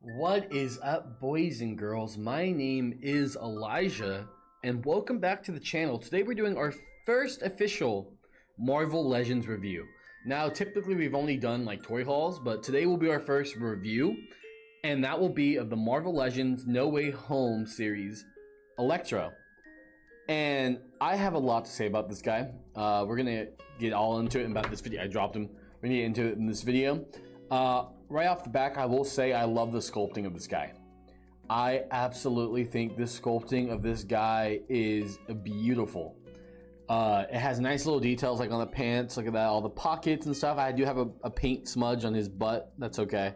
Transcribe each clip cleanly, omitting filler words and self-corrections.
What is up, boys and girls? My name is Elijah, and welcome back to the channel. Today we're doing our first official Marvel Legends review. Now, typically we've only done like toy hauls, but today will be our first review, and that will be of the Marvel Legends No Way Home series, Electro. And I have a lot to say about this guy. We're gonna get all into it about this video. I dropped him. We're gonna get into it in this video. Right off the back, I will say I love the sculpting of this guy. I absolutely think this sculpting of this guy is beautiful. It has nice little details like on the pants. Look at that, all the pockets and stuff. I do have a paint smudge on his butt. That's okay.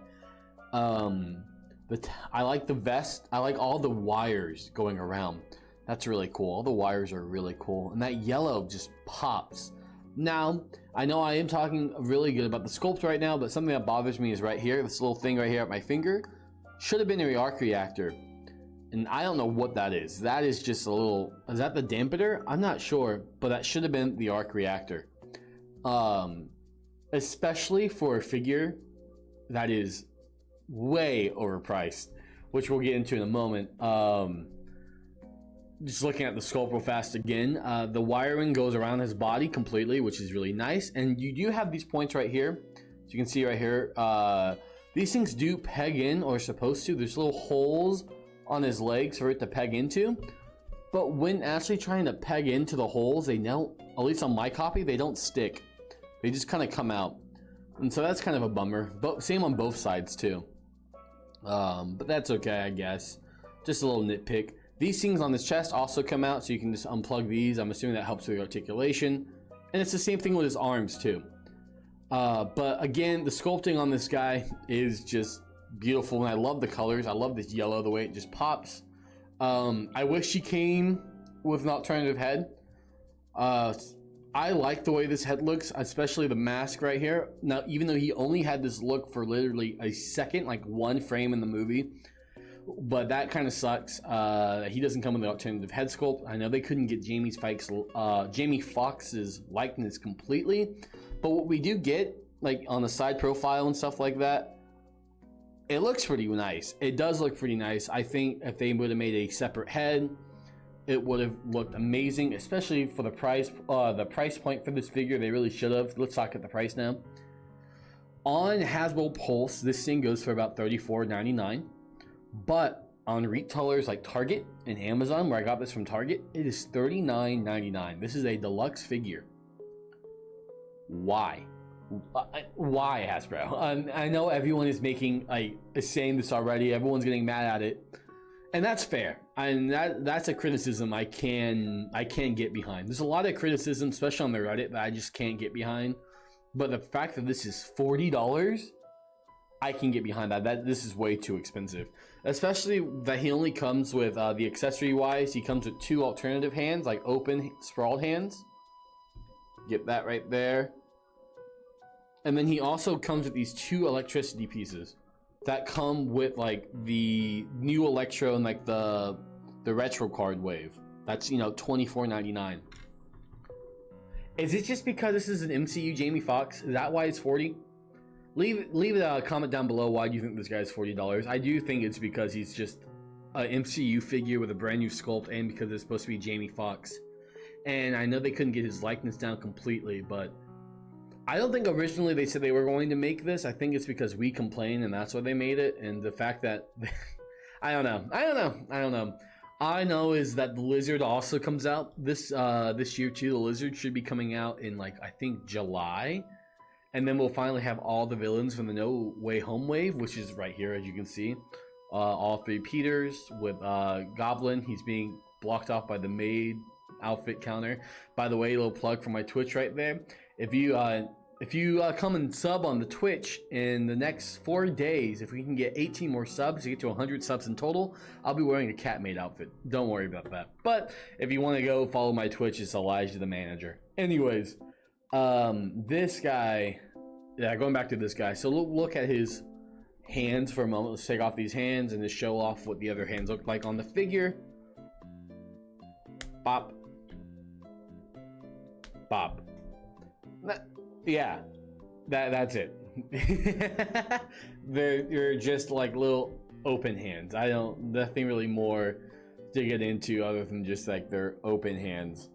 But I like the vest. I like all the wires going around. That's really cool. All the wires are really cool. And that yellow just pops. Now, I know I am talking really good about the sculpt right now, but something that bothers me is right here. This little thing right here at my finger should have been a arc reactor. And I don't know what that is. That is just a little... Is that the dampener? I'm not sure, but that should have been the arc reactor. Especially for a figure that is way overpriced, which we'll get into in a moment. Just looking at the sculpt real fast again, the wiring goes around his body completely, which is really nice. And you do have these points right here. So you can see right here, these things do peg in, or supposed to. There's little holes on his legs for it to peg into. But when actually trying to peg into the holes, they don't, at least on my copy, they don't stick. They just kind of come out. And so that's kind of a bummer. But same on both sides too. But that's okay, I guess. Just a little nitpick. These things on this chest also come out, so you can just unplug these. I'm assuming that helps with the articulation. And it's the same thing with his arms too. But again, the sculpting on this guy is just beautiful, and I love the colors. I love this yellow, the way it just pops. I wish he came with an alternative head. I like the way this head looks, especially the mask right here. Now, even though he only had this look for literally a second, like one frame in the movie, but that kind of sucks. He doesn't come with an alternative head sculpt. I know they couldn't get Jamie Foxx's likeness completely, but what we do get, like on the side profile and stuff like that, it looks pretty nice. It does look pretty nice. I think if they would have made a separate head, it would have looked amazing, especially for the price point for this figure. They really should have. Let's talk at the price now. On Hasbro Pulse, this thing goes for about $34.99. But on retailers like Target and Amazon, where I got this from Target, it is $39.99. This is a deluxe figure. Why? Why, Hasbro? I know everyone is saying this already. Everyone's getting mad at it, and that's fair. And that's a criticism I can get behind. There's a lot of criticism, especially on the Reddit, that I just can't get behind. But the fact that this is $40. I can get behind that. This is way too expensive, especially that he only comes with the accessory wise. He comes with two alternative hands, like open sprawled hands. Get that right there. And then he also comes with these two electricity pieces that come with like the new Electro and like the retro card wave. That's, you know, $24.99. Is it just because this is an MCU Jamie Foxx? Is that why it's $40? Leave a comment down below why you think this guy is $40. I do think it's because he's just an MCU figure with a brand new sculpt, and because it's supposed to be Jamie Foxx. And I know they couldn't get his likeness down completely, but I don't think originally they said they were going to make this. I think it's because we complained, and that's why they made it. And the fact that I don't know. I know is that the Lizard also comes out this year too. The Lizard should be coming out in like, I think, July. And then we'll finally have all the villains from the No Way Home wave, which is right here, as you can see. All three Peters with Goblin. He's being blocked off by the maid outfit counter. By the way, a little plug for my Twitch right there. If you come and sub on the Twitch in the next 4 days, if we can get 18 more subs to get to 100 subs in total, I'll be wearing a cat maid outfit. Don't worry about that. But if you want to go follow my Twitch, it's ElijahTheManager. Anyways, this guy... Yeah, going back to this guy. So look at his hands for a moment. Let's take off these hands and just show off what the other hands look like on the figure. Bop. Bop. Yeah, that's it. they're just like little open hands. I don't, nothing really more to get into other than just like their open hands.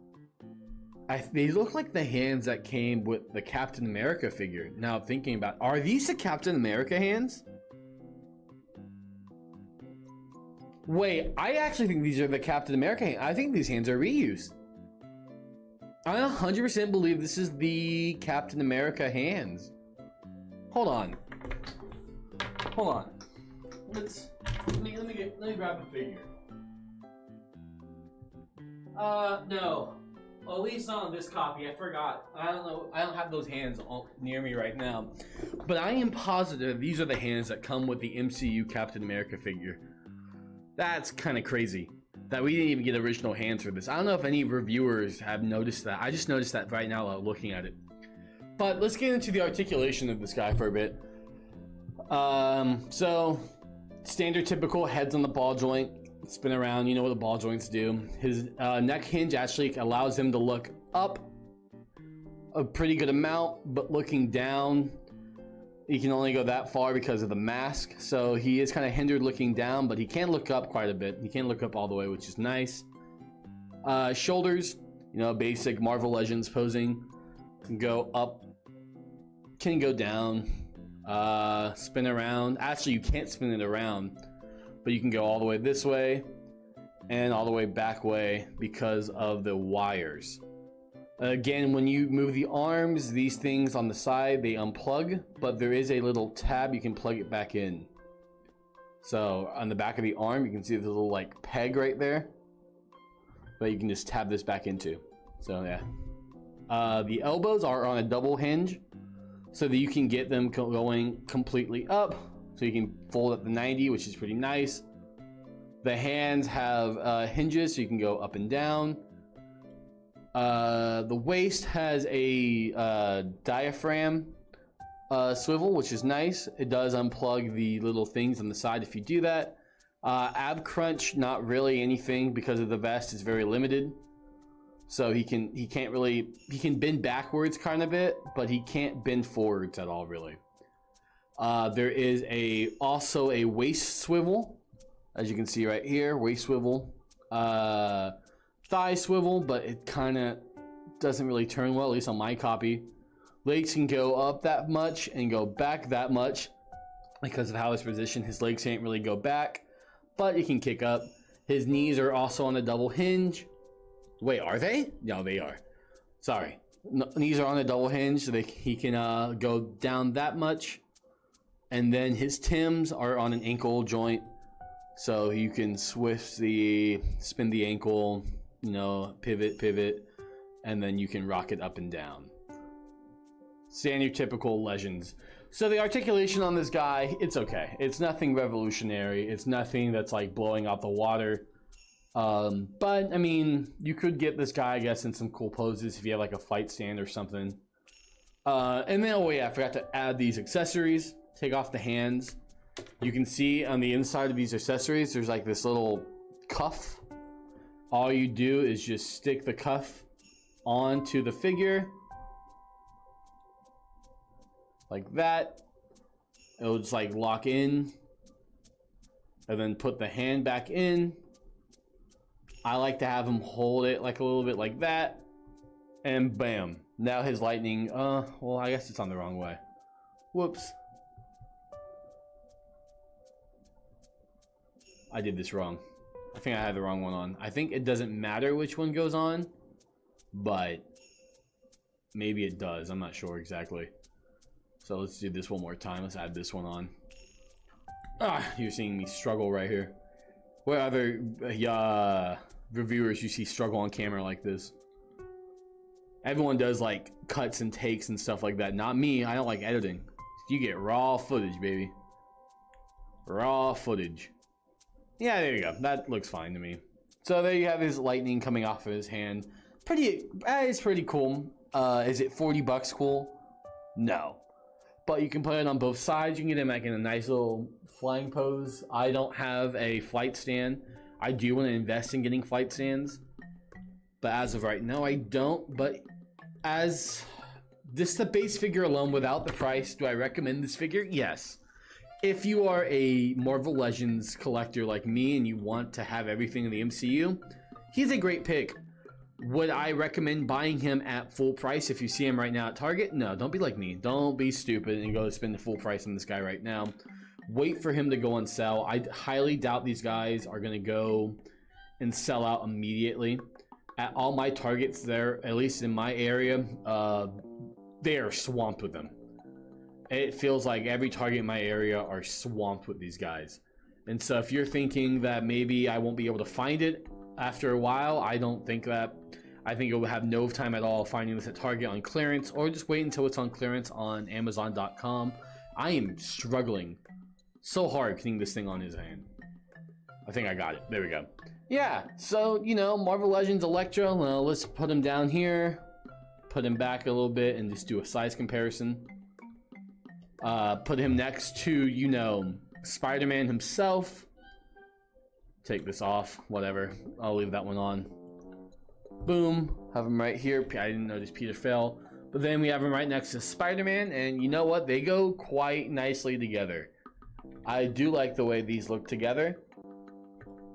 They look like the hands that came with the Captain America figure. Now thinking about, are these the Captain America hands? Wait, I actually think these are the Captain America hands. I think these hands are reused. I 100% believe this is the Captain America hands. Hold on. Hold on. Let me grab the figure. No. Well, at least not on this copy. I forgot. I don't know. I don't have those hands near me right now. But I am positive these are the hands that come with the MCU Captain America figure. That's kind of crazy that we didn't even get original hands for this. I don't know if any reviewers have noticed that. I just noticed that right now looking at it. But let's get into the articulation of this guy for a bit. So standard typical heads on the ball joint. Spin around, you know what the ball joints do. His neck hinge actually allows him to look up a pretty good amount, but looking down, he can only go that far because of the mask. So he is kind of hindered looking down, but he can look up quite a bit. He can look up all the way, which is nice. Shoulders, you know, basic Marvel Legends posing. Can go up, can go down, spin around. Actually, you can't spin it around, but you can go all the way this way and all the way back way because of the wires. Again, when you move the arms, these things on the side, they unplug, but there is a little tab you can plug it back in. So on the back of the arm, you can see the little like peg right there, but you can just tab this back into. So yeah. The elbows are on a double hinge so that you can get them going completely up. So you can fold up the 90, which is pretty nice. The hands have hinges, so you can go up and down. The waist has a diaphragm swivel, which is nice. It does unplug the little things on the side if you do that. Ab crunch, not really anything because of the vest is very limited. So he can bend backwards kind of bit, but he can't bend forwards at all really. There is also a waist swivel, as you can see right here, waist swivel, thigh swivel, but it kind of doesn't really turn well, at least on my copy. Legs can go up that much and go back that much because of how it's positioned. His legs can't really go back, but he can kick up. His knees are also on a double hinge. Wait, are they? No, they are. Sorry. No, knees are on a double hinge, so he can go down that much. And then his Tims are on an ankle joint, so you can spin the ankle, you know, pivot, and then you can rock it up and down. Standard typical Legends. So the articulation on this guy, it's okay. It's nothing revolutionary. It's nothing that's like blowing out the water. But I mean, you could get this guy, I guess, in some cool poses if you have like a fight stand or something. And then, oh yeah, I forgot to add these accessories. Take off the hands. You can see on the inside of these accessories, there's like this little cuff. All you do is just stick the cuff onto the figure. Like that. It'll just like lock in. And then put the hand back in. I like to have him hold it like a little bit like that. And bam. Now his lightning, well, I guess it's on the wrong way. Whoops. I did this wrong. I think I had the wrong one on. I think it doesn't matter which one goes on, but maybe it does. I'm not sure exactly. So let's do this one more time. Let's add this one on. You're seeing me struggle right here. What other reviewers you see struggle on camera like this? Everyone does like cuts and takes and stuff like that. Not me. I don't like editing. You get raw footage, baby. Raw footage. Yeah, there you go. That looks fine to me. So there you have his lightning coming off of his hand. It's pretty cool. Is it $40 cool? No. But you can put it on both sides. You can get him like in a nice little flying pose. I don't have a flight stand. I do want to invest in getting flight stands. But as of right now, I don't. But as this the base figure alone without the price, do I recommend this figure? Yes. if you are a Marvel Legends collector like me and you want to have everything in the MCU, he's a great pick. Would I recommend buying him at full price if you see him right now at Target? No, don't be like me. Don't be stupid and go spend the full price on this guy right now. Wait for him to go on sale. I highly doubt these guys are going to go and sell out immediately. At all my Targets there, at least in my area, they are swamped with them. It feels like every Target in my area are swamped with these guys. And so if you're thinking that maybe I won't be able to find it after a while, I don't think that. I think it will have no time at all finding this at Target on clearance, or just wait until it's on clearance on Amazon.com. I am struggling so hard getting this thing on his hand. I think I got it. There we go. Yeah, so, you know, Marvel Legends Electro. Well, let's put him down here. Put him back a little bit and just do a size comparison. Put him next to, you know, Spider-Man himself. Take this off, whatever. I'll leave that one on. Boom. Have him right here. I didn't notice Peter fell. But then we have him right next to Spider-Man, and you know what? They go quite nicely together. I do like the way these look together.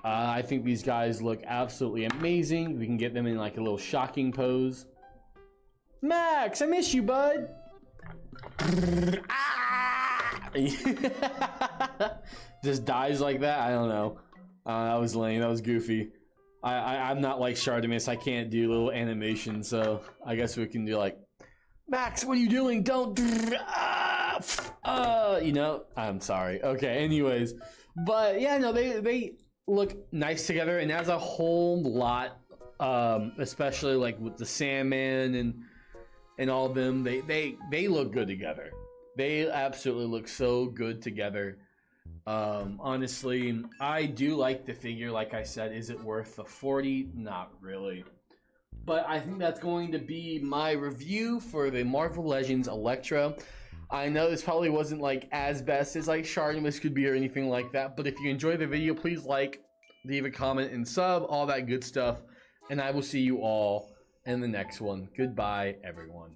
I think these guys look absolutely amazing. We can get them in like a little shocking pose. Max, I miss you, bud. Just dies like that. I don't know. That was lame. That was goofy. I'm not like Shardimus. I can't do little animation, so I guess we can do like, Max, what are you doing? Don't. You know. I'm sorry. Okay. Anyways, but yeah, no, they look nice together, and as a whole lot, especially like with the Sandman and all of them, they look good together. They absolutely look so good together. Honestly, I do like the figure. Like I said, is it worth the $40? Not really. But I think that's going to be my review for the Marvel Legends Electro. I know this probably wasn't like as best as like Shardimus could be or anything like that, but if you enjoyed the video, please like, leave a comment, and sub, all that good stuff. And I will see you all in the next one. Goodbye, everyone.